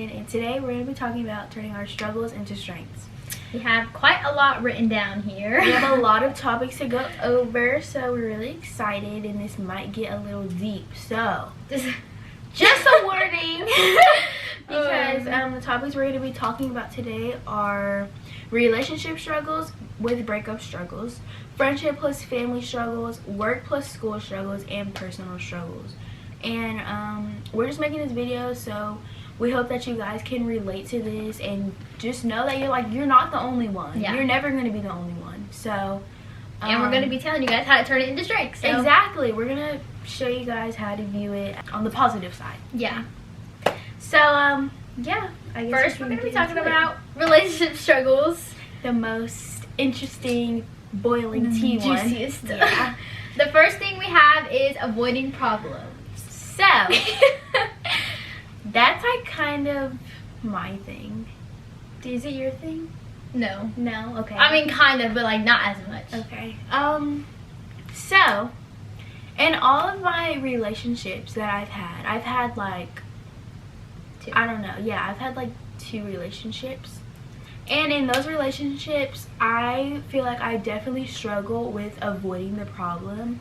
Londyn, and today we're going to be talking about turning our struggles into strengths. We have quite a lot written down here. We have a lot of topics to go over, so we're really excited, and this might get a little deep. So, just a warning, because the topics we're going to be talking about today are relationship struggles with breakup struggles, friendship plus family struggles, work plus school struggles, and personal struggles. And we're just making this video so we hope that you guys can relate to this and just know that you're not the only one. Yeah. You're never going to be the only one. So and we're going to be telling you guys how to turn it into strengths. So. Exactly. We're going to show you guys how to view it on the positive side. Yeah. So yeah, I guess first we're going to be talking about relationship struggles. The most interesting boiling tea one. Juiciest. Yeah. The first thing we have is avoiding problems. So that's like kind of my thing. Is it your thing? No. No? Okay. I mean kind of, but like not as much. Okay. So in all of my relationships that I've had like 2. I don't know. Yeah, I've had like 2 relationships. And in those relationships, I feel like I definitely struggle with avoiding the problem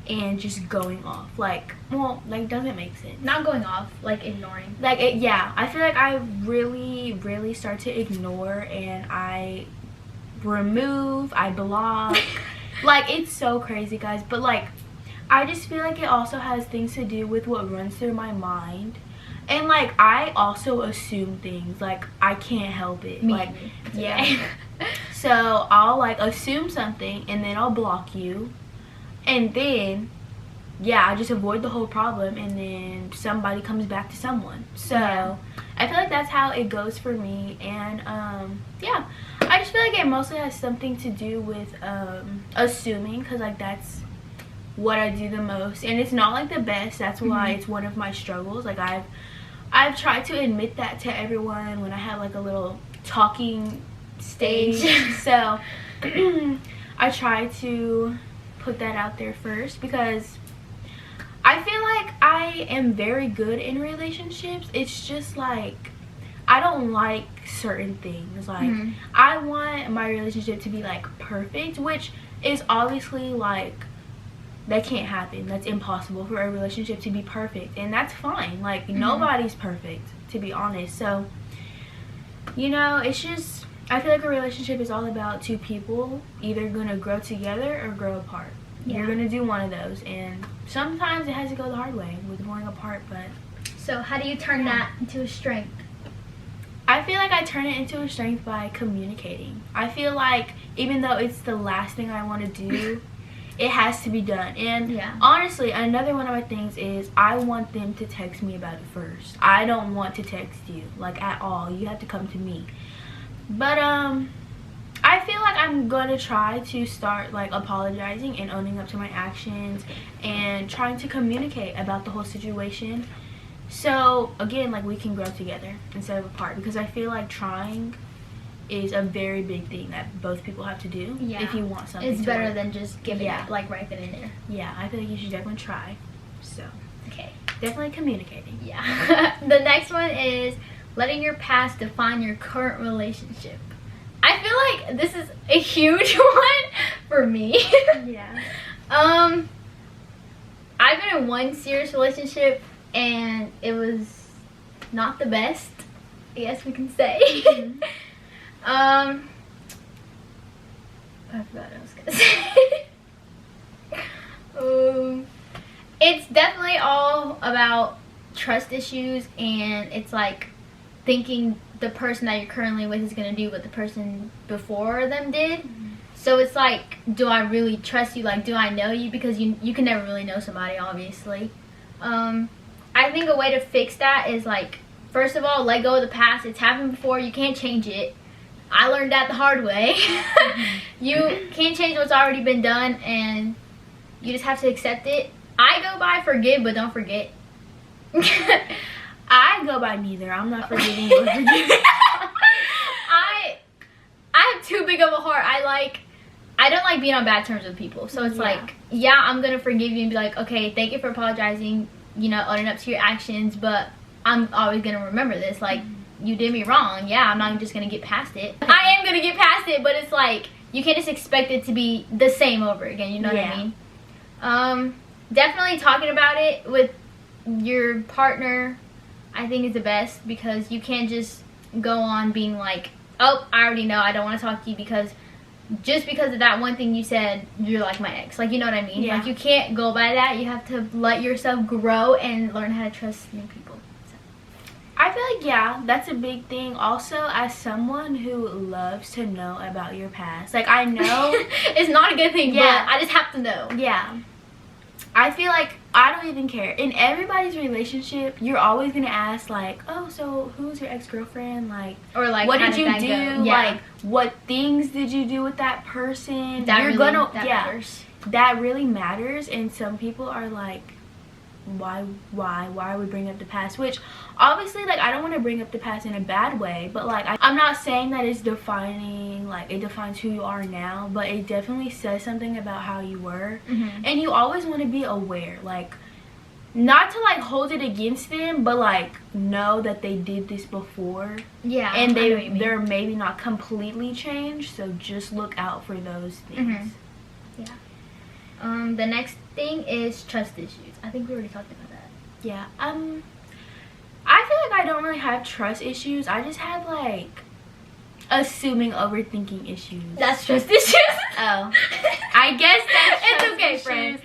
and just going off. Doesn't make sense. Not going off, like ignoring. Yeah, I feel like I really start to ignore, and I remove, I block. It's so crazy, guys. But I just feel like it also has things to do with what runs through my mind. And I also assume things, I can't help it. Yeah. So I'll assume something, and then I'll block you, and then I just avoid the whole problem, and then somebody comes back to someone. So yeah. I feel like that's how it goes for me. And yeah, I just feel like it mostly has something to do with assuming, because that's what I do the most, and it's not the best. That's why it's one of my struggles. I've tried to admit that to everyone when I have a little talking stage. So I try to put that out there first, because I feel like I am very good in relationships. It's just I don't like certain things. I want my relationship to be perfect, which is obviously that can't happen. That's impossible for a relationship to be perfect, and that's fine. Nobody's perfect, to be honest. So it's just, I feel like a relationship is all about 2 people either gonna grow together or grow apart. Yeah. You're gonna do one of those, and sometimes it has to go the hard way with growing apart. But so how do you turn that into a strength? I feel like I turn it into a strength by communicating. I feel like even though it's the last thing I want to do, it has to be done. And honestly, another one of my things is I want them to text me about it first. I don't want to text you at all. You have to come to me. But I feel like I'm going to try to start apologizing and owning up to my actions and trying to communicate about the whole situation. So again, we can grow together instead of apart, because I feel like trying is a very big thing that both people have to do if you want something. It's to better work. than just giving up right then and there. Yeah, I feel like you should definitely try. So okay, definitely communicating. Yeah. The next one is letting your past define your current relationship. I feel like this is a huge one for me. Yeah. I've been in one serious relationship, and it was not the best, I guess we can say. I forgot what I was gonna say. It's definitely all about trust issues, and it's thinking the person that you're currently with is gonna do what the person before them did. So it's do I really trust you? Do I know you? Because you can never really know somebody, obviously. I think a way to fix that is first of all, let go of the past. It's happened before. You can't change it. I learned that the hard way. You can't change what's already been done, and you just have to accept it. I go by forgive, but don't forget. I go by neither. I'm not forgiving or forgiving. I have too big of a heart. I don't like being on bad terms with people. So it's I'm gonna forgive you and be okay, thank you for apologizing, owning up to your actions, but I'm always gonna remember this. you did me wrong. Yeah, I'm not just gonna get past it. I am gonna get past it, but it's like you can't just expect it to be the same over again. You know what I mean? Definitely talking about it with your partner, I think, is the best, because you can't just go on being like, oh, I already know, I don't want to talk to you because just because of that one thing you said, you're like my ex. Like, you know what I mean? Yeah. Like, you can't go by that. You have to let yourself grow and learn how to trust new people. So. I feel like, yeah, that's a big thing. Also, as someone who loves to know about your past, like, I know it's not a good thing, yeah, but I just have to know. Yeah. I feel like I don't even care. In everybody's relationship, you're always gonna ask, like, oh, so who's your ex-girlfriend? Like, or like, what did you do? Yeah. Like, what things did you do with that person? That you're really, gonna, that yeah, matters. That really matters. And some people are like, why are we bringing up the past? Which obviously, like, I don't want to bring up the past in a bad way, but like, I'm not saying that it's defining, like, it defines who you are now, but it definitely says something about how you were. And you always want to be aware, like, not to like hold it against them, but like know that they did this before. Yeah. And they're maybe not completely changed, so just look out for those things. Yeah. The next thing is trust issues. I think we already talked about that. Yeah. I feel like I don't really have trust issues. I just have like assuming overthinking issues. That's trust issues. Oh. I guess that's it's trust okay, issues. friends.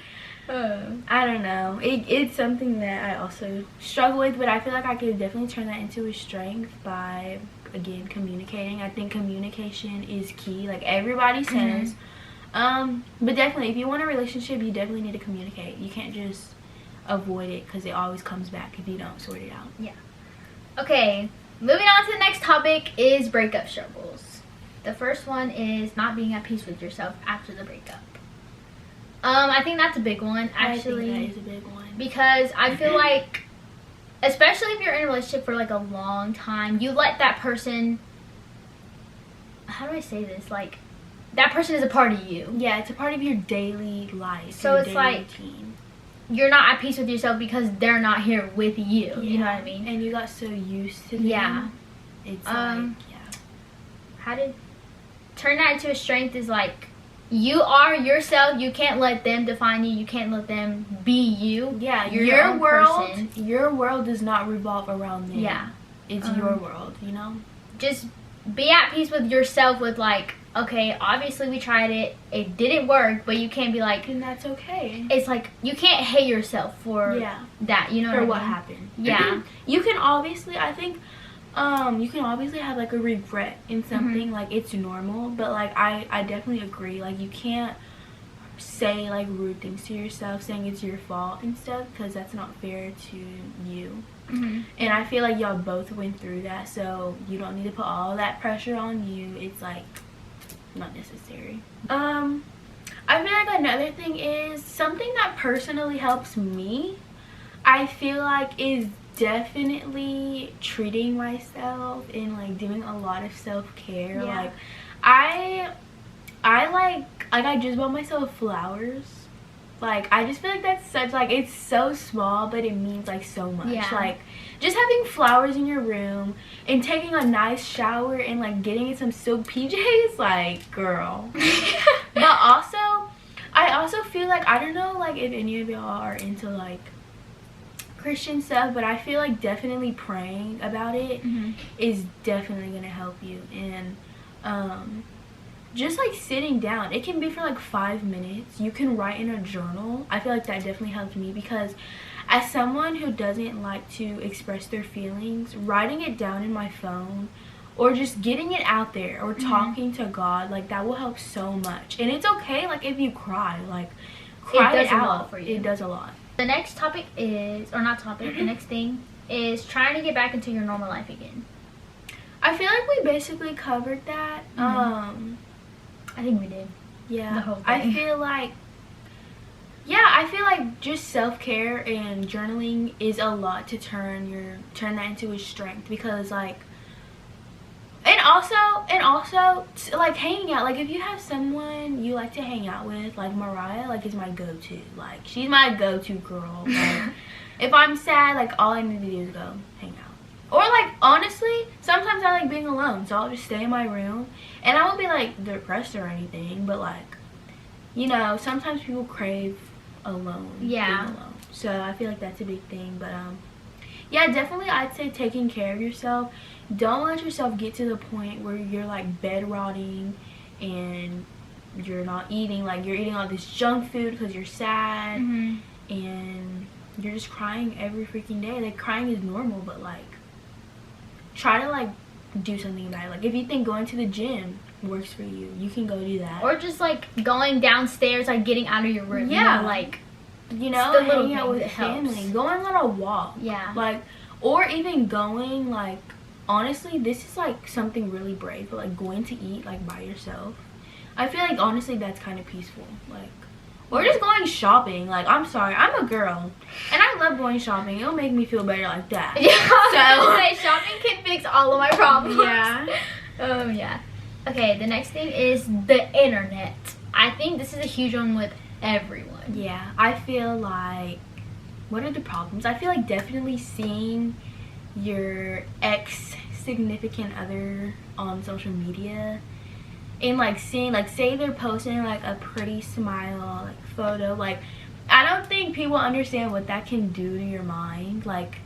I don't know. It's something that I also struggle with, but I feel like I could definitely turn that into a strength by, again, communicating. I think communication is key, like everybody says. But definitely, if you want a relationship, you definitely need to communicate. You can't just avoid it, because it always comes back if you don't sort it out. Yeah. Okay, moving on to the next topic is breakup struggles. The first one is not being at peace with yourself after the breakup. I think that's a big one, actually. I think that is a big one. Because I feel like, especially if you're in a relationship for like a long time, you let that person, how do I say this? Like, that person is a part of you. Yeah, it's a part of your daily life. So it's like, routine. You're not at peace with yourself because they're not here with you. Yeah. You know what I mean? And you got so used to them. Yeah. It's like, how to turn that into a strength is like, you are yourself. You can't let them define you. You can't let them be you. Yeah, you're your world. Person. Your world does not revolve around them. Yeah, it's your world. You know. Just be at peace with yourself. With like, okay, obviously we tried it. It didn't work, but you can't be like, and that's okay. It's like you can't hate yourself for that. You know, for what happened. Yeah, you can obviously. I think. You can obviously have like a regret in something, like it's normal, but like I definitely agree, like you can't say like rude things to yourself saying it's your fault and stuff, because that's not fair to you. And I feel like y'all both went through that, so you don't need to put all that pressure on you. It's like not necessary. I feel like another thing is something that personally helps me, I feel like, is definitely treating myself and like doing a lot of self-care. Like I just bought myself flowers. Like I just feel like that's such, like, it's so small but it means like so much. Like just having flowers in your room and taking a nice shower and like getting in some silk PJs, like, girl. But also I also feel like, I don't know like if any of y'all are into like Christian stuff, but I feel like definitely praying about it is definitely gonna help you. And just like sitting down, it can be for like 5 minutes. You can write in a journal. I feel like that definitely helped me, because as someone who doesn't like to express their feelings, writing it down in my phone or just getting it out there or talking to God, like that will help so much. And it's okay, like if you cry, like cry it out. A lot for you. It does a lot. The next topic is, or not topic, the next thing is trying to get back into your normal life again. I feel like we basically covered that. I think we did. Yeah. The whole thing. I feel like just self-care and journaling is a lot to turn that into a strength, because like, and also like hanging out, like if you have someone you like to hang out with, like Mariah, like, is my go-to. Like she's my go-to girl. Like if I'm sad, like all I need to do is go hang out. Or like, honestly, sometimes I like being alone, so I'll just stay in my room. And I won't be like depressed or anything, but like, you know, sometimes people crave alone. Yeah. Being alone. So I feel like that's a big thing. But yeah, definitely I'd say taking care of yourself. Don't let yourself get to the point where you're like bed rotting and you're not eating. Like, you're eating all this junk food because you're sad. And you're just crying every freaking day. Like, crying is normal, but like, try to like do something about it. Like, if you think going to the gym works for you, you can go do that. Or just like going downstairs, like getting out of your room. Yeah. You know, like, you know, the little hanging out with things, it helps. family, going on a walk. Yeah. Like, or even going, like, honestly, this is like something really brave, but like going to eat like by yourself, I feel like honestly that's kind of peaceful. Like, or just going shopping. Like, I'm sorry, I'm a girl and I love going shopping. It'll make me feel better like that. Yeah. So shopping can fix all of my problems. Yeah. Yeah. Okay, the next thing is the internet. I think this is a huge one with everyone. Yeah, I feel like, what are the problems? I feel like definitely seeing your ex significant other on social media and like seeing, like, say they're posting like a pretty smile like photo, like, I don't think people understand what that can do to your mind. Like,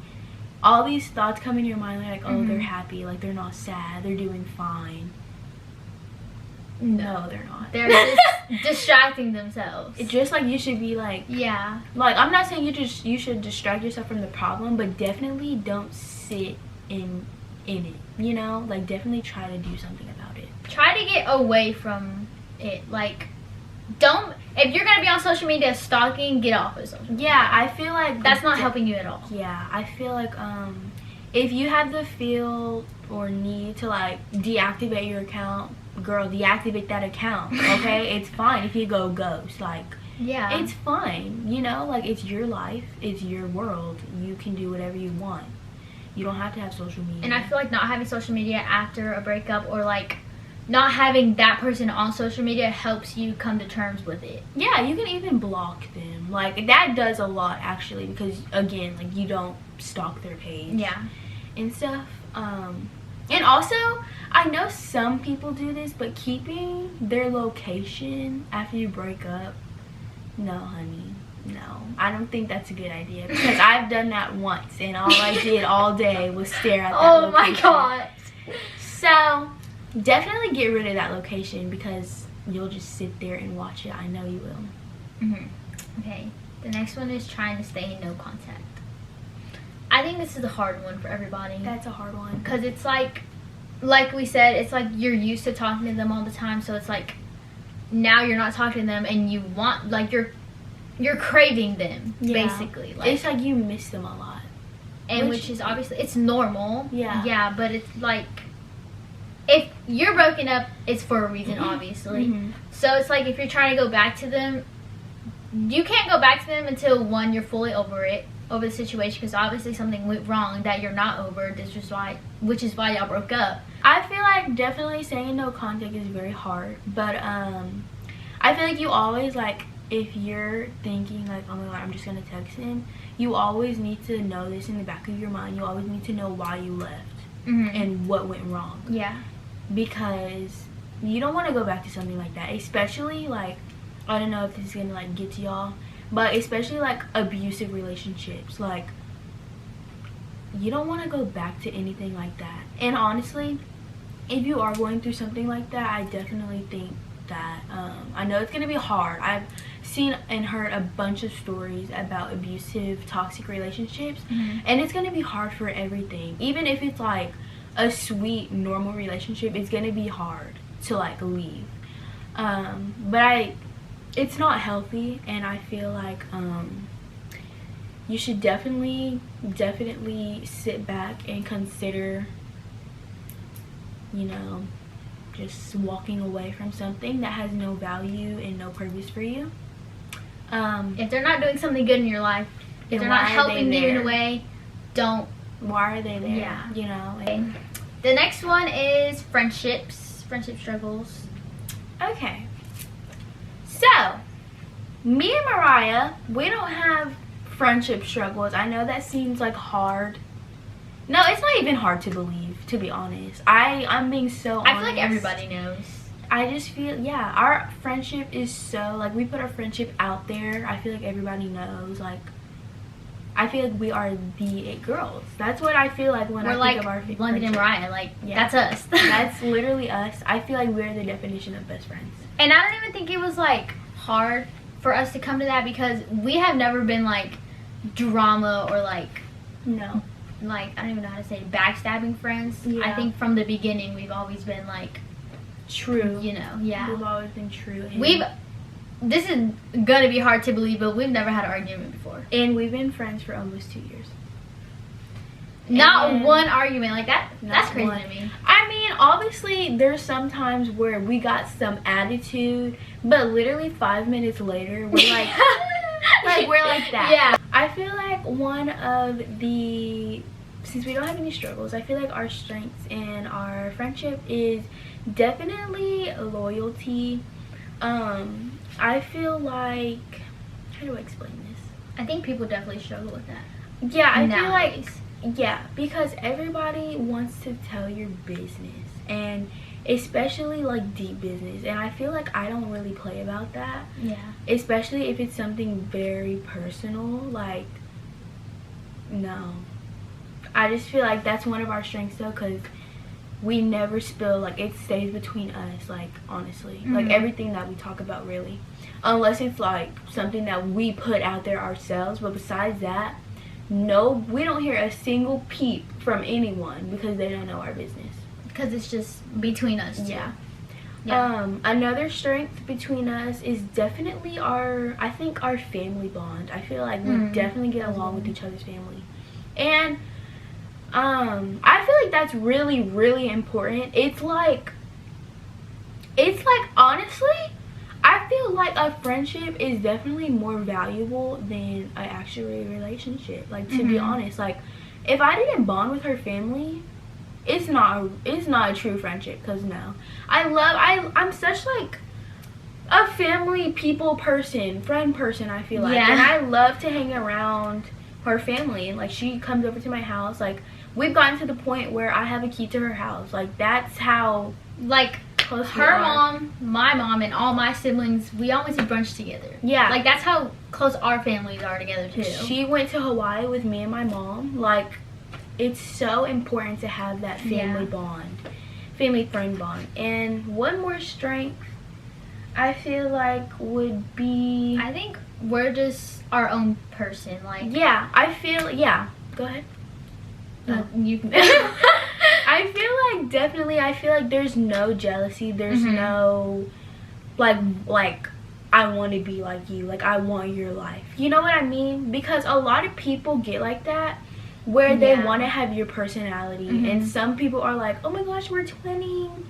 all these thoughts come in your mind, like, oh, they're happy, like, they're not sad, they're doing fine. No, they're not. They're just distracting themselves. It's just like, you should be like, yeah, like, I'm not saying you should distract yourself from the problem, but definitely don't sit in it, you know? Like, definitely try to do something about it. try to get away from it. Like, don't, if you're gonna be on social media stalking, get off of social media. Yeah, I feel like That's not helping you at all. Yeah, I feel like if you have the feel or need to like deactivate your account, girl, deactivate that account, okay? It's fine if you go ghost. Like, yeah, it's fine, you know? Like, it's your life, it's your world. You can do whatever you want. You don't have to have social media. and I feel like not having social media after a breakup, or like not having that person on social media, helps you come to terms with it. Yeah, you can even block them. Like, that does a lot, actually, because, again, like, you don't stalk their page. Yeah. And stuff. And also, I know some people do this, but keeping their location after you break up, no, honey. No. I don't think that's a good idea, because I've done that once, and all I did all day was stare at that Oh location. my god. So, definitely get rid of that location, because you'll just sit there and watch it. I know you will. Okay. The next one is trying to stay in no contact. I think this is a hard one for everybody. That's a hard one. Because it's like we said, it's like you're used to talking to them all the time, so it's like now you're not talking to them and you want, like, you're craving them, basically. Like, it's like you miss them a lot. And which is obviously, it's normal. Yeah. Yeah, but it's like, if you're broken up, it's for a reason, obviously. So it's like, if you're trying to go back to them, you can't go back to them until, one, you're fully over the situation, because obviously something went wrong that you're not over, which is why y'all broke up. I feel like definitely saying no contact is very hard, but I feel like you always, like, if you're thinking like, oh my god, I'm just gonna text him, you always need to know this in the back of your mind. You always need to know why you left and what went wrong. Yeah. Because you don't want to go back to something like that, especially, like, I don't know if this is gonna like get to y'all, but especially like abusive relationships. Like, you don't want to go back to anything like that. And honestly, if you are going through something like that, I definitely think that I know it's gonna be hard. I've seen and heard a bunch of stories about abusive, toxic relationships, and it's gonna be hard for everything. Even if it's like a sweet, normal relationship, it's gonna be hard to like leave. But it's not healthy, and I feel like you should definitely sit back and consider, you know, just walking away from something that has no value and no purpose for you. If they're not doing something good in your life, if they're not helping you in a way, don't. Why are they there? Yeah. You know. Okay. The next one is friendship struggles. Okay. So, me and Mariah, we don't have friendship struggles. I know that seems like hard No, it's not even hard to believe, to be honest. I'm being so honest. I feel like everybody knows. I just feel, yeah, our friendship is so, like, we put our friendship out there. I feel like everybody knows, like, I feel like we are the it girls. That's what I feel like when I think of our friendship. Londyn and Mariah, like, yeah. That's us. That's literally us. I feel like we're the definition of best friends. And I don't even think it was, like, hard for us to come to that because we have never been, like, drama or, like, no. Like, I don't even know how to say backstabbing friends. Yeah. I think from the beginning we've always been, like, true. You know, yeah. We've always been true. This is gonna be hard to believe, but we've never had an argument before. And we've been friends for almost 2 years. Not one argument like that. That's crazy to me. I mean, obviously, there's some times where we got some attitude, but literally 5 minutes later, we're like, we're like that. Yeah. I feel like one of the, since we don't have any struggles, I feel like our strengths in our friendship is definitely loyalty. I feel like, how do I explain this? I think people definitely struggle with that. Yeah, I nowadays. feel like, yeah, because everybody wants to tell your business, and especially like deep business, and I feel like I don't really play about that. Yeah. Especially if it's something very personal, like, no. I just feel like that's one of our strengths though, because we never spill, like, it stays between us, like, honestly. Like, everything that we talk about, really. Unless it's, like, something that we put out there ourselves. But besides that, no, we don't hear a single peep from anyone because they don't know our business. Because it's just between us two. Yeah. Yeah. Another strength between us is definitely I think our family bond. I feel like we definitely get along with each other's family. And I feel like that's really, really important. It's like honestly, I feel like a friendship is definitely more valuable than an actual relationship. Like, to be honest, like, if I didn't bond with her family, it's not a true friendship. Because no, I'm such like a family friend person, I feel like. Yeah. And I love to hang around her family, and like, she comes over to my house. Like, we've gotten to the point where I have a key to her house. Like, that's how, like, close her mom, my mom, and all my siblings, we always do brunch together. Yeah. Like, that's how close our families are together too. She went to Hawaii with me and my mom. Like, it's so important to have that family bond, family friend bond. And one more strength I feel like would be, I think we're just our own person. Like, yeah, I feel, yeah, go ahead. You can. I feel like definitely, I feel like there's no jealousy. There's no, like I want to be like you. Like, I want your life. You know what I mean? Because a lot of people get like that, where they want to have your personality. And some people are like, oh my gosh, we're twinning.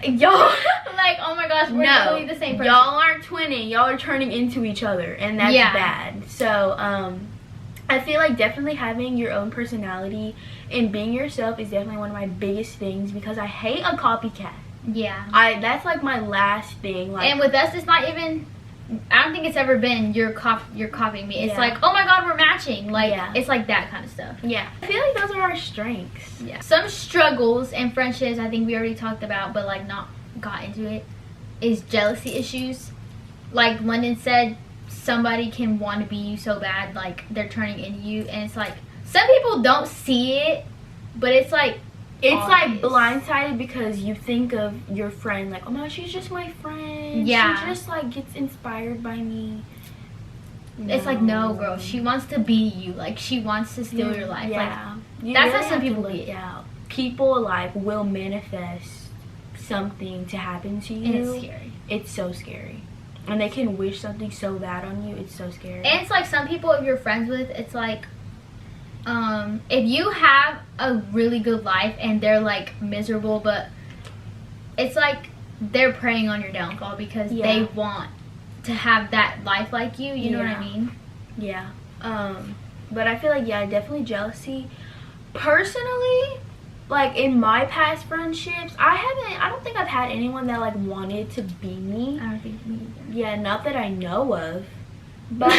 Y'all, like, oh my gosh, we're literally the same person. Y'all aren't twinning. Y'all are turning into each other, and that's bad. So, I feel like definitely having your own personality and being yourself is definitely one of my biggest things, because I hate a copycat. Yeah. That's like my last thing. Like, and with us, it's not even, I don't think it's ever been you're copying me. It's like, oh my god, we're matching. Like, it's like that kind of stuff. Yeah. I feel like those are our strengths. Yeah. Some struggles and friendships I think we already talked about, but like not got into it, is jealousy issues. Like Londyn said, somebody can want to be you so bad, like they're turning into you, and it's like, some people don't see it, but it's like, like blindsided, because you think of your friend like, oh my, she's just my friend. Yeah. She just like gets inspired by me. It's like, no, girl, she wants to be you. Like, she wants to steal your life. Yeah. Like, that's how some people get out. People like will manifest something to happen to you. And it's scary. It's so scary. And they can wish something so bad on you. It's so scary. And it's like, some people, if you're friends with, it's like, if you have a really good life and they're like miserable, but it's like they're preying on your downfall because they want to have that life like you. You know what I mean? Yeah. But I feel like, definitely jealousy. Personally, like in my past friendships, I don't think I've had anyone that like wanted to be me. I don't think me either. Yeah, not that I know of. But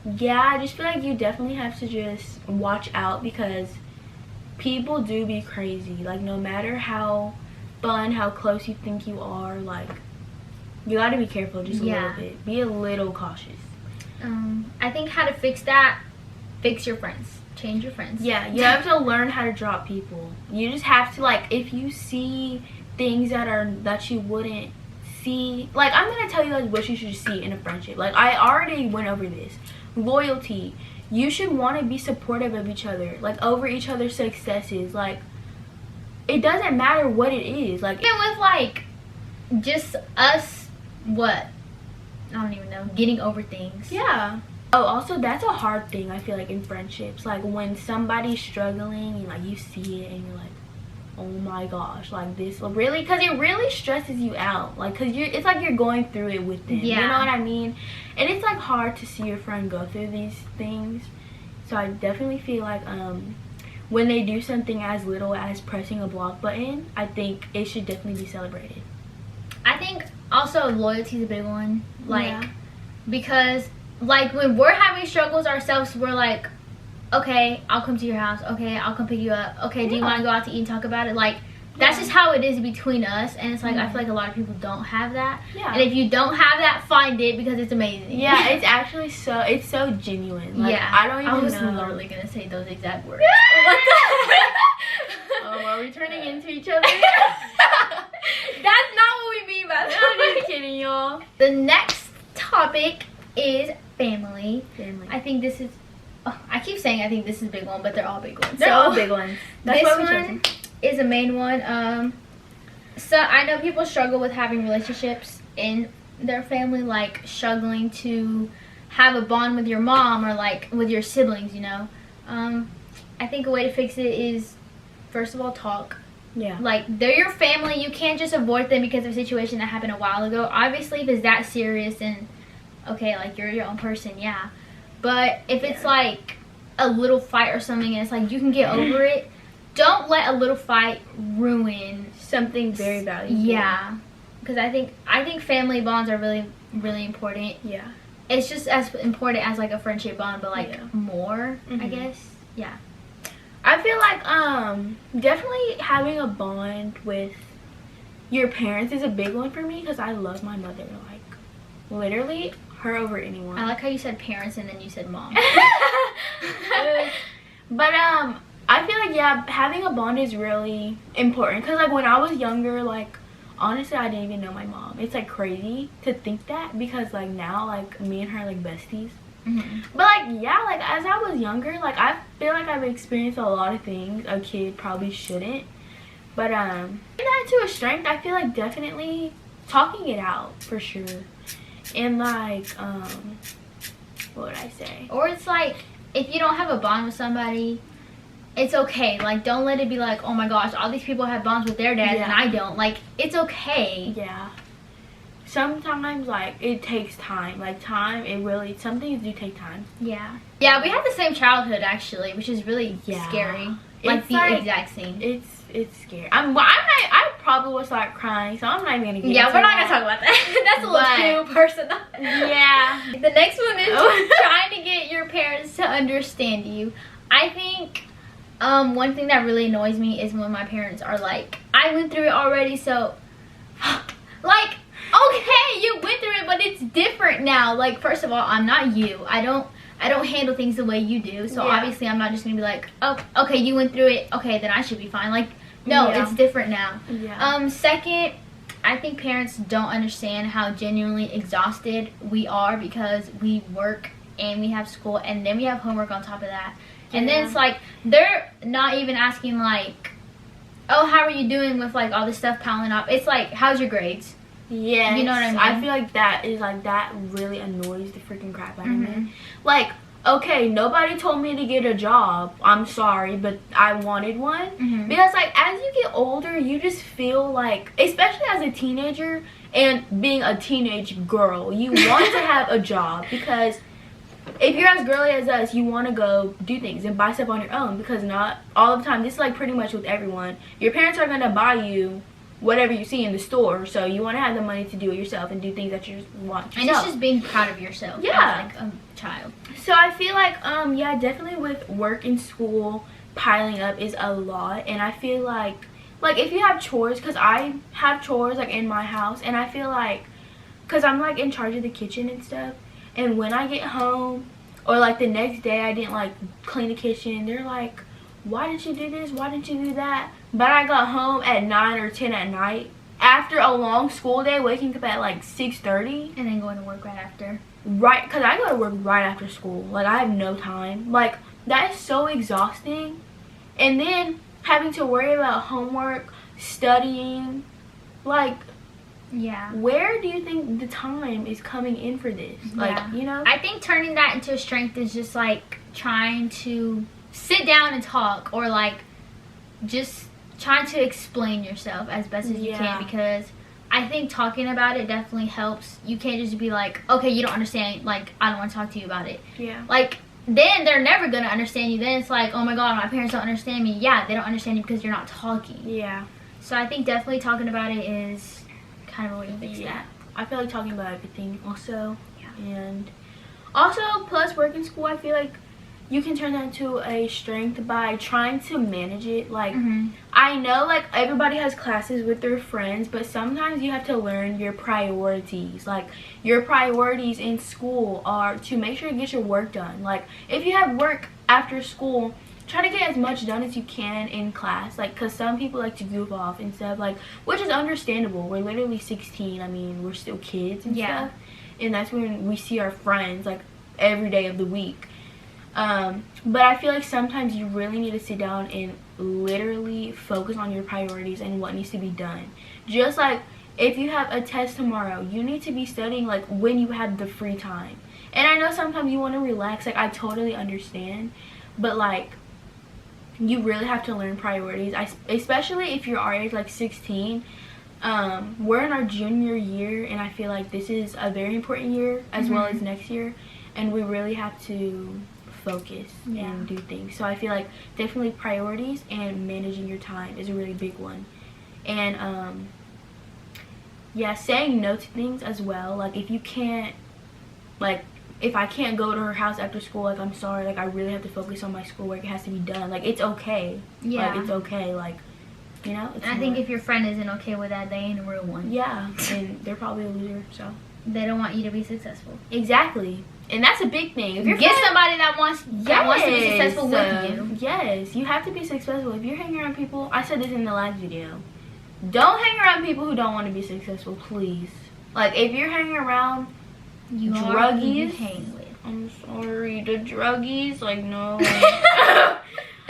yeah, I just feel like you definitely have to just watch out, because people do be crazy. Like, no matter how fun, how close you think you are, like, you gotta be careful just a little bit. Be a little cautious. I think how to fix that, fix your friends. Change your friends. Yeah, you have to learn how to drop people. You just have to, like, if you see things that you wouldn't see, like, I'm gonna tell you, like, what you should see in a friendship. Like, I already went over this. Loyalty. You should want to be supportive of each other, like, over each other's successes. Like, it doesn't matter what it is. Like, even with, like, just us, what? I don't even know. Getting over things. Yeah. Oh, also, that's a hard thing, I feel like, in friendships. Like, when somebody's struggling and, like, you see it and you're like, oh my gosh, like, this really, because it really stresses you out. Like, because it's like you're going through it with them. Yeah. You know what I mean? And it's, like, hard to see your friend go through these things. So I definitely feel like when they do something as little as pressing a block button, I think it should definitely be celebrated. I think also loyalty is a big one. Like, Yeah. because, like, when we're having struggles ourselves, we're like, okay, I'll come to your house. Okay, I'll come pick you up. Okay, do you want to go out to eat and talk about it? Like, that's just how it is between us. And it's like, I feel like a lot of people don't have that. Yeah. And if you don't have that, find it, because it's amazing. Yeah, it's actually it's so genuine. Like, yeah. I don't even know. I was literally going to say those exact words. What the are we turning into each other? That's not what we mean by that. I'm just kidding, y'all. The next topic is family. Family. I think this is, I keep saying I think this is a big one, but they're all big ones. They're all big ones. That's this why we chose one them. is a main one. So I know people struggle with having relationships in their family, like struggling to have a bond with your mom or like with your siblings, you know. I think a way to fix it is, first of all, talk. Yeah. Like, they're your family. You can't just avoid them because of a situation that happened a while ago. Obviously, if it's that serious, and okay, like, you're your own person, yeah. But if it's like a little fight or something and it's like you can get over it, don't let a little fight ruin something very valuable. Yeah. Because I think family bonds are really, really important. Yeah. It's just as important as like a friendship bond, but like more, I guess. Yeah. I feel like definitely having a bond with your parents is a big one for me, because I love my mother, like, literally her over anyone. I like how you said parents and then you said mom. But I feel like, yeah, having a bond is really important, because like when I was younger, like, honestly, I didn't even know my mom. It's like crazy to think that, because like now, like, me and her are like besties. But like, yeah, like, as I was younger, like, I feel like I've experienced a lot of things a kid probably shouldn't. But that to a strength, I feel like definitely talking it out, for sure. And like, what would I say? Or it's like, if you don't have a bond with somebody, it's okay. Like, don't let it be like, oh my gosh, all these people have bonds with their dads and I don't. Like, it's okay. Yeah. Sometimes, like, it takes time. Like, some things do take time. Yeah. Yeah, we have the same childhood, actually, which is really scary. Like, it's the exact same. It's scary. I probably will start crying, so I'm not even gonna get into we're not gonna talk about that. That's a little too personal. Yeah. The next one is trying to get your parents to understand you. I think one thing that really annoys me is when my parents are like, I went through it already, so like, okay, you went through it, but it's different now. Like, first of all, I'm not you. I don't handle things the way you do, so obviously I'm not just gonna be like, oh, okay, you went through it, okay, then I should be fine. Like, no, it's different now. Second, I think parents don't understand how genuinely exhausted we are, because we work and we have school and then we have homework on top of that. And then it's like, they're not even asking like, oh, how are you doing with like all this stuff piling up? It's like, how's your grades? Yeah, you know what I mean? I feel like that really annoys the freaking crap out of me. Like, okay, nobody told me to get a job. I'm sorry, but I wanted one. Because like, as you get older, you just feel like, especially as a teenager and being a teenage girl, you want to have a job, because if you're as girly as us, you want to go do things and buy stuff on your own, because not all the time, this is like pretty much with everyone, your parents are going to buy you whatever you see in the store. So you want to have the money to do it yourself and do things that you want yourself. And it's just being proud of yourself. Yeah. As like a child. So I feel like, yeah, definitely with work and school, piling up is a lot. And I feel like if you have chores, because I have chores, like, in my house, and I feel like, because I'm, like, in charge of the kitchen and stuff, and when I get home, or, like, the next day I didn't, like, clean the kitchen, they're like, why didn't you do this? Why didn't you do that? But I got home at 9 or 10 at night, after a long school day, waking up at, like, 6:30. And then going to work right after. Right, because I go to work right after school. Like, I have no time. Like, that is so exhausting. And then having to worry about homework, studying, like, yeah, where do you think the time is coming in for this? Like, you know? I think turning that into a strength is just, like, trying to sit down and talk, or, like, just trying to explain yourself as best as you can, because I think talking about it definitely helps. You can't just be like, okay, you don't understand, like, I don't want to talk to you about it. Yeah. Like, then they're never going to understand you. Then it's like, oh my god, my parents don't understand me. Yeah, they don't understand you because you're not talking. Yeah. So I think definitely talking about it is kind of a way to fix that. I feel like talking about everything also. Yeah. And also, plus work in school, I feel like you can turn that into a strength by trying to manage it. Like, I know, like, everybody has classes with their friends, but sometimes you have to learn your priorities. Like, your priorities in school are to make sure you get your work done. Like, if you have work after school, try to get as much done as you can in class. Like, because some people like to goof off and stuff, like, which is understandable. We're literally 16. I mean, we're still kids and stuff. And that's when we see our friends, like, every day of the week. But I feel like sometimes you really need to sit down and literally focus on your priorities and what needs to be done. Just like if you have a test tomorrow, you need to be studying, like, when you have the free time. And I know sometimes you want to relax, like, I totally understand, but, like, you really have to learn priorities. Especially if you're our age, like 16. We're in our junior year, and I feel like this is a very important year as well as next year, and we really have to focus and do things. So I feel like definitely priorities and managing your time is a really big one. And yeah, saying no to things as well. Like, if you can't, like, if I can't go to her house after school, like, I'm sorry, like, I really have to focus on my schoolwork, it has to be done. Like, it's okay. Like, it's okay. Like, you know? And I think if your friend isn't okay with that, they ain't a real one. Yeah, and they're probably a loser, so. They don't want you to be successful. Exactly. And that's a big thing. If you're get somebody that wants to be successful with you. Yes, you have to be successful. If you're hanging around people, I said this in the last video, don't hang around people who don't want to be successful, please. Like, if you're hanging around druggies, hang with. I'm sorry, the druggies, like, no.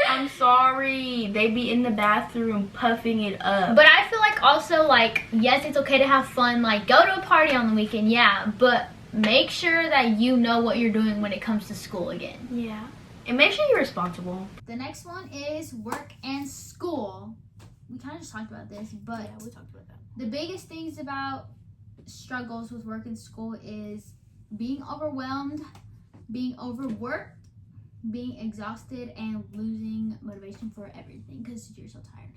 I'm sorry, they be in the bathroom puffing it up. But I feel like also, like, yes, it's okay to have fun, like, go to a party on the weekend, yeah, but make sure that you know what you're doing when it comes to school again. Yeah. And make sure you're responsible. The next one is work and school. We kind of just talked about this, but yeah, we talked about that. The biggest things about struggles with work and school is being overwhelmed, being overworked, being exhausted, and losing motivation for everything because you're so tired.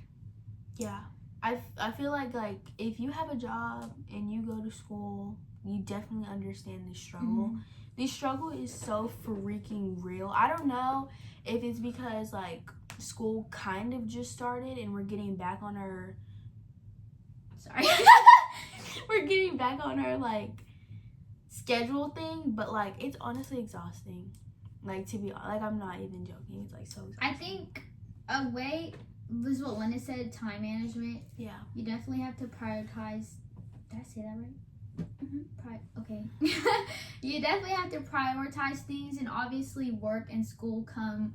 Yeah. I feel like if you have a job and you go to school, you definitely understand the struggle. The struggle is so freaking real. I don't know if it's because, like, school kind of just started and we're getting back on our we're getting back on our, like, schedule thing, but, like, it's honestly exhausting. Like, to be like, I'm not even joking. It's, like, so exhausting. I think a way, this is what Linda said, time management. Yeah. You definitely have to prioritize. Did I say that right? Okay. You definitely have to prioritize things, and obviously work and school come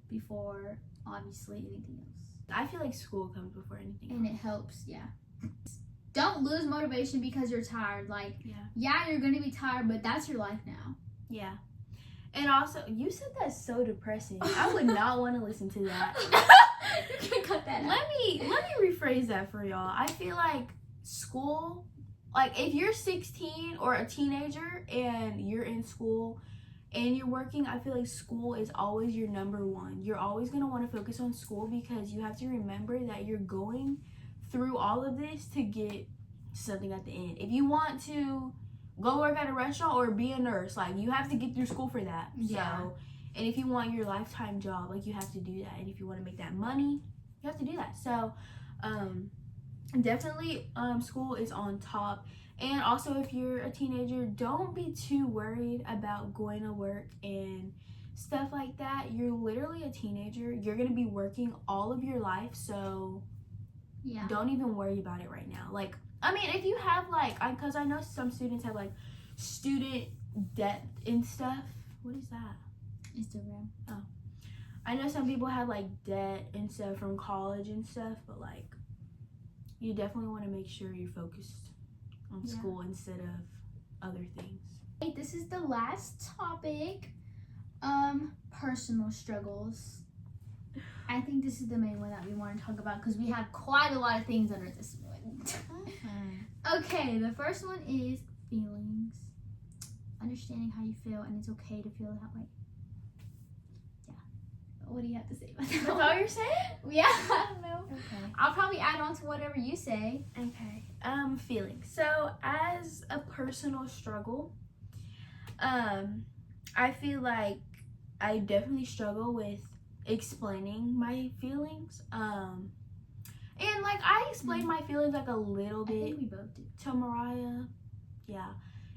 before obviously anything else. I feel like school comes before anything else. And it helps, yeah. Don't lose motivation because you're tired. Like, yeah, you're gonna be tired, but that's your life now. Yeah. And also, you said that's so depressing. I would not want to listen to that. You can cut that out. Let me rephrase that for y'all. I feel like school, like, if you're 16 or a teenager and you're in school and you're working, I feel like school is always your number one. You're always going to want to focus on school because you have to remember that you're going through all of this to get something at the end. If you want to go work at a restaurant or be a nurse, like, you have to get through school for that. Yeah. So, and if you want your lifetime job, like, you have to do that. And if you want to make that money, you have to do that. So, definitely, school is on top. And also, if you're a teenager, don't be too worried about going to work and stuff like that. You're literally a teenager. You're going to be working all of your life. So, Yeah. don't even worry about it right now. Like, I mean, if you have, like, because I know some students have, like, student debt and stuff. What is that? Instagram. Oh. I know some people have, like, debt and stuff from college and stuff, but, like, you definitely want to make sure you're focused on school instead of other things. Hey, this is the last topic. Personal struggles. I think this is the main one that we want to talk about because we have quite a lot of things under this one. Okay, the first one is feelings. Understanding how you feel, and it's okay to feel that way. Yeah. What do you have to say about that? That's all you're saying? Yeah, I don't know. Okay. I'll probably add on to whatever you say. Okay. Feelings. So, as a personal struggle, I feel like I definitely struggle with explaining my feelings. And, like, I explained my feelings, like, a little I bit think we both do. to Mariah. Yeah.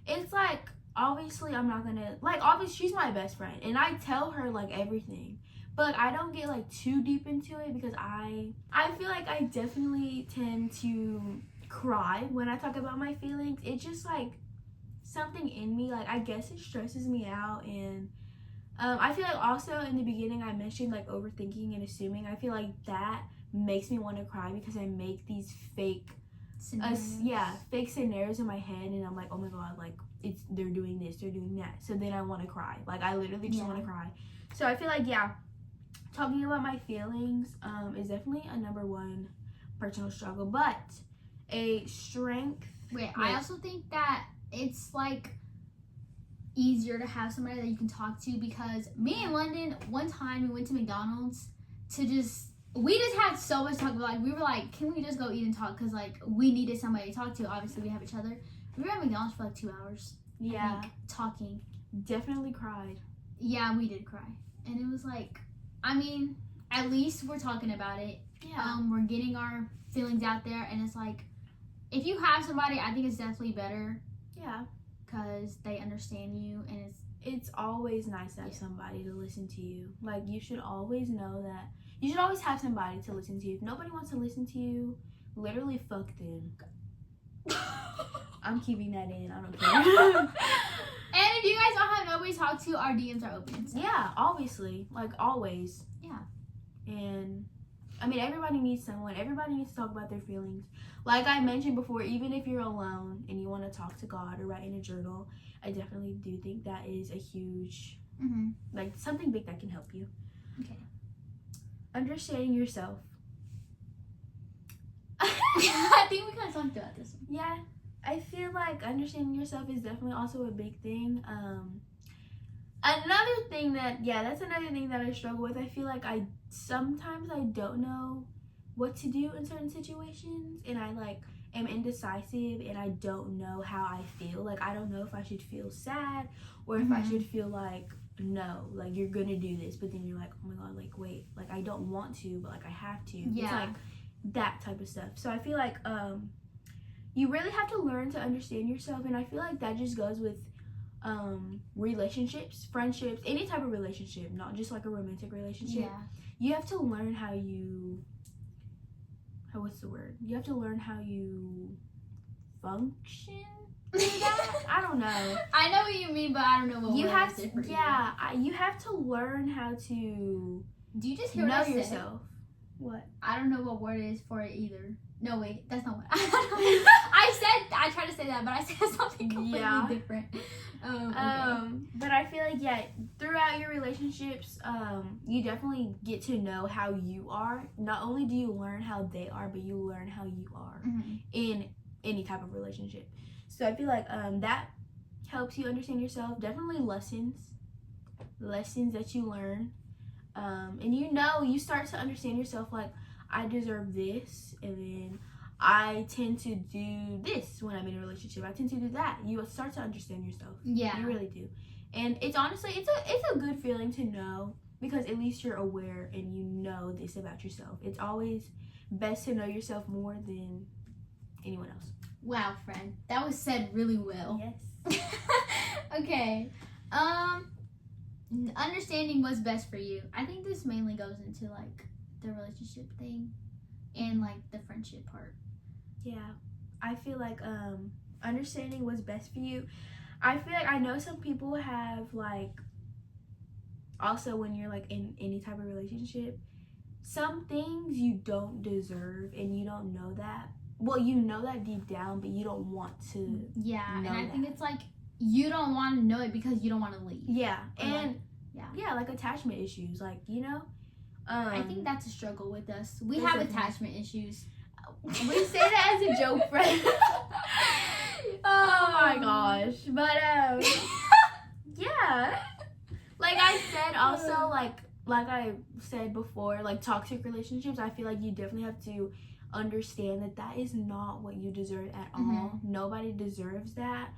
It's, like, obviously, I'm not gonna, like, obviously, she's my best friend. And I tell her, like, everything. But, like, I don't get, like, too deep into it because I feel like I definitely tend to cry when I talk about my feelings. It's just, like, something in me. Like, I guess it stresses me out. And I feel like also in the beginning I mentioned, like, overthinking and assuming. I feel like that makes me want to cry because I make these fake scenarios in my head, and I'm like, oh my god, like, they're doing this, they're doing that, so then I want to cry. Like, I literally just want to cry. So I feel like, talking about my feelings is definitely a number one personal struggle, but a strength. I also think that it's, like, easier to have somebody that you can talk to, because me and London, one time we went to McDonald's we just had so much to talk about. Like, we were like, can we just go eat and talk? Because, like, we needed somebody to talk to. Obviously, we have each other. We were at McDonald's for, like, 2 hours. Yeah. I think, talking. Definitely cried. Yeah, we did cry. And it was like, I mean, at least we're talking about it. Yeah. We're getting our feelings out there. And it's like, if you have somebody, I think it's definitely better. Yeah. Because they understand you, and it's always nice to have somebody to listen to you. Like, you should always know that. You should always have somebody to listen to you. If nobody wants to listen to you, literally fuck them. I'm keeping that in. I don't care. And if you guys don't have nobody to talk to, our DMs are open. So. Yeah, obviously. Like, always. Yeah. And, I mean, everybody needs someone. Everybody needs to talk about their feelings. Like I mentioned before, even if you're alone and you want to talk to God or write in a journal, I definitely do think that is a huge, like, something big that can help you. Okay. Understanding yourself. I think we kind of talked about this one. Yeah. I feel like understanding yourself is definitely also a big thing. Another thing that's another thing that I struggle with. I feel like sometimes I don't know what to do in certain situations, and I, like, am indecisive, and I don't know how I feel. Like, I don't know if I should feel sad or if I should feel like, no, like, you're gonna do this, but then you're like, oh my god, like, wait, like, I don't want to, but, like, I have to. Yeah. It's like that type of stuff. So I feel like you really have to learn to understand yourself, and I feel like that just goes with relationships, friendships, any type of relationship, not just like a romantic relationship. Yeah. You have to learn what's the word? You have to learn how you function through that. I don't know. I know what you mean, but I don't know what you word have is to. it for you. You have to learn how to. Do you just hear know what I yourself? said? What? I don't know what word it is for it either. No, wait, that's not what I tried to say that, but I said something completely different. Okay. But I feel like, throughout your relationships, you definitely get to know how you are. Not only do you learn how they are, but you learn how you are in any type of relationship. So I feel like that helps you understand yourself. Definitely lessons that you learn. And you start to understand yourself, like, I deserve this, and then I tend to do this when I'm in a relationship. I tend to do that. You start to understand yourself. Yeah. You really do. And it's honestly, it's a good feeling to know, because at least you're aware and you know this about yourself. It's always best to know yourself more than anyone else. Wow, friend. That was said really well. Yes. Okay. Understanding what's best for you. I think this mainly goes into like the relationship thing and like the friendship part. Yeah. I feel like understanding what's best for you. I feel like I know some people have like, also when you're like in any type of relationship, some things you don't deserve and you don't know that. Well, you know that deep down, but you don't want to. Yeah, and I that. think it's like you don't want to know it because you don't want to leave. Yeah, Or and yeah, like attachment issues, like, you know. I think that's a struggle with us. We That's have a thing. attachment issues. We say that as a joke, friend. Oh my gosh, but yeah. Like I said, also like I said before, like toxic relationships, I feel like you definitely have to understand that is not what you deserve at all. Nobody deserves that.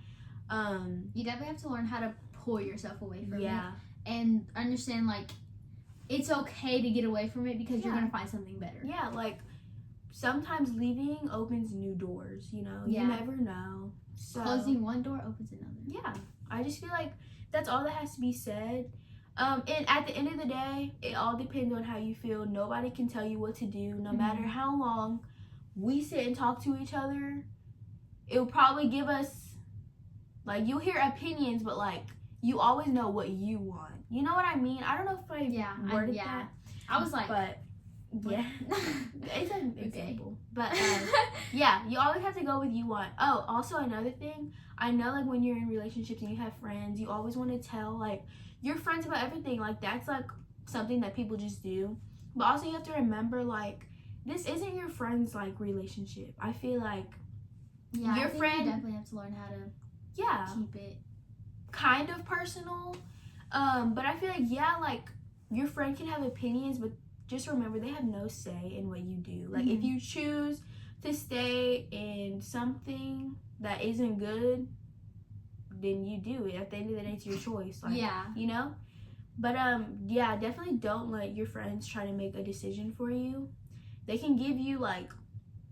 You definitely have to learn how to pull yourself away from it and understand like it's okay to get away from it because you're gonna find something better. Yeah, like sometimes leaving opens new doors, you know. You never know. So closing one door opens another. Yeah, I just feel like that's all that has to be said. And at the end of the day, it all depends on how you feel. Nobody can tell you what to do, no matter how long we sit and talk to each other. It'll probably give us, like, you'll hear opinions, but like you always know what you want. You know what I mean? I don't know if I worded that. I was like, but yeah, it's an example. But yeah, you always have to go with you want. Oh, also another thing, I know like when you're in relationships and you have friends, you always want to tell like your friends about everything. Like that's like something that people just do. But also you have to remember like this isn't your friend's like relationship. I feel like your friend, you definitely have to learn how to keep it kind of personal. But I feel like like your friend can have opinions, but just remember they have no say in what you do. Like if you choose to stay in something that isn't good, then you do it. At the end of the day, it's your choice. Like, you know? But definitely don't let your friends try to make a decision for you. They can give you like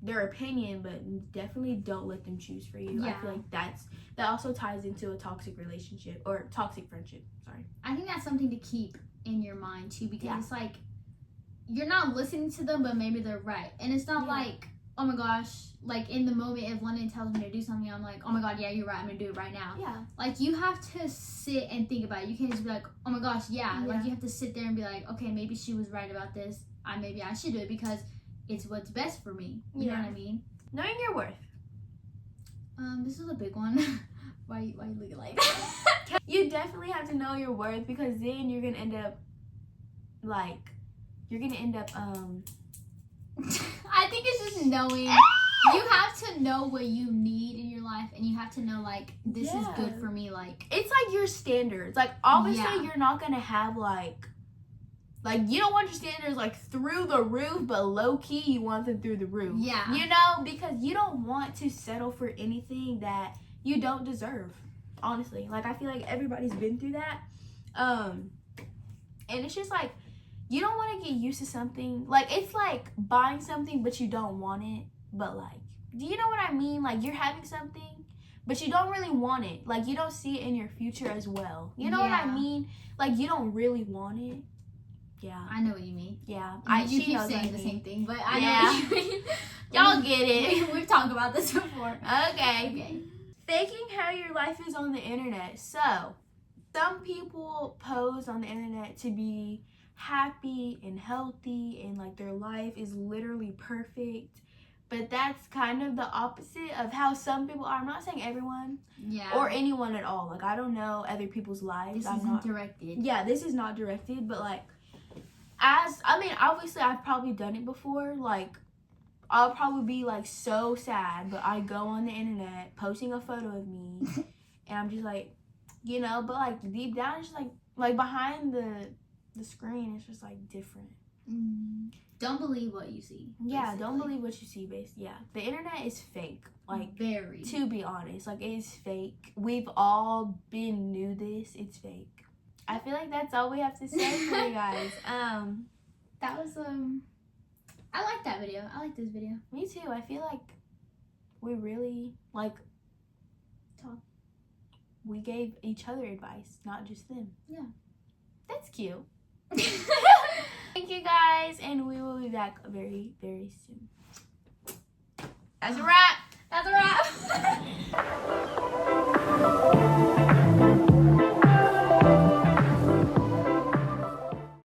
their opinion, but definitely don't let them choose for you. I feel like that also ties into a toxic relationship or toxic friendship. Sorry. I think that's something to keep in your mind too, because it's like you're not listening to them, but maybe they're right. And it's not like, oh my gosh, like in the moment if London tells me to do something, I'm like, oh my god, yeah, you're right, I'm gonna do it right now. Yeah. Like you have to sit and think about it. You can't just be like, oh my gosh, like you have to sit there and be like, okay, maybe she was right about this. Maybe I should do it because it's what's best for me. You know what I mean? Knowing your worth. This is a big one. Why you looking like that? You definitely have to know your worth, because then you're gonna end up I think it's just knowing. You have to know what you need in your life, and you have to know like this is good for me. Like it's like your standards. Like obviously you're not gonna have like you don't want your standards like through the roof, but low key you want them through the roof. Yeah. You know, because you don't want to settle for anything that you don't deserve. Honestly, like I feel like everybody's been through that. And it's just like you don't want to get used to something. Like it's like buying something but you don't want it. But like, do you know what I mean? Like you're having something but you don't really want it. Like you don't see it in your future as well. You know what I mean? Like you don't really want it. Yeah. I know what you mean. Yeah. You keep saying the same thing, but I know what you mean. Y'all get it. We've talked about this before. Okay. Faking how your life is on the internet. So, some people pose on the internet to be happy and healthy and like their life is literally perfect. But that's kind of the opposite of how some people are. I'm not saying everyone or anyone at all. Like I don't know other people's lives. This isn't directed. Yeah, this is not directed, but like obviously I've probably done it before. Like I'll probably be like so sad, but I go on the internet posting a photo of me and I'm just like, you know, but like deep down it's just like behind the screen it's just like different. Don't believe what you see. Yeah, basically. don't believe what you see, yeah. The internet is fake. Like, very. To be honest, like, it is fake. We've all been knew this. It's fake. I feel like that's all we have to say for you guys. That was I like that video. I like this video. Me too. I feel like we really Talk. We gave each other advice, not just them. Yeah. That's cute. Thank you guys, and we will be back very, very soon. That's a wrap. That's a wrap.